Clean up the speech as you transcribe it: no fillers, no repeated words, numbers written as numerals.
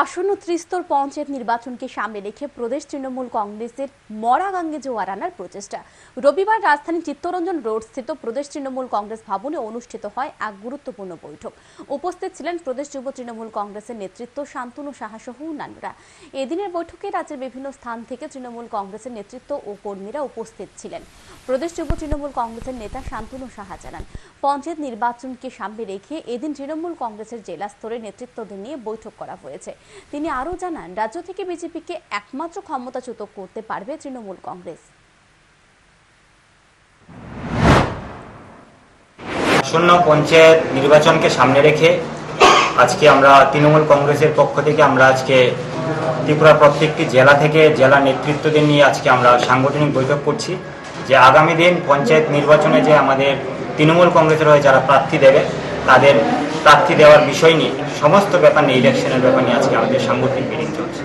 আসন্ন ত্রিস্তর পঞ্চায়েত নির্বাচনকে সামনে রেখে প্রদেশ তৃণমূল কংগ্রেসের মরাগাঙ্গে জোয়ার আনার প্রচেষ্টা। রবিবার রাজধানীর চিত্তরঞ্জন রোড স্থিত প্রদেশ তৃণমূল কংগ্রেস ভবনে অনুষ্ঠিত হয় এক গুরুত্বপূর্ণ বৈঠক। উপস্থিত ছিলেন প্রদেশ যুব তৃণমূল কংগ্রেসের নেতৃত্ব শান্তনু সাহা সহ অন্যান্যরা। এদিনের বৈঠকে রাজ্যের বিভিন্ন স্থান থেকে তৃণমূল কংগ্রেসের নেতৃত্ব ও কর্মীরা উপস্থিত ছিলেন। প্রদেশ যুব তৃণমূল কংগ্রেসের নেতা শান্তনু সাহা জানান, পঞ্চায়েত নির্বাচনকে সামনে রেখে এদিন তৃণমূল কংগ্রেসের জেলা স্তরের নেতৃত্বদের নিয়ে বৈঠক করা হয়েছে। তিনি আরও জানান, রাজ্য থেকে বিজেপিকে একমাত্র ক্ষমতাচ্যুত করতে পারবে তৃণমূল কংগ্রেস। আসন্ন পঞ্চায়েত নির্বাচনকে সামনে রেখে আজকে আমরা তৃণমূল কংগ্রেসের পক্ষ থেকে আজকে ত্রিপুরার প্রত্যেকটি জেলা থেকে জেলা নেতৃত্বদের নিয়ে আজকে আমরা সাংগঠনিক বৈঠক করছি যে আগামী দিন পঞ্চায়েত নির্বাচনে যে আমাদের তৃণমূল কংগ্রেসের হয়ে যারা প্রার্থী দেবে তাদের প্রার্থী দেওয়ার বিষয় নিয়ে সমস্ত ব্যাপার নিয়ে ইলেকশনের ব্যাপার নিয়ে আজকে আমাদের সাংগঠনিক মিটিং চলছে।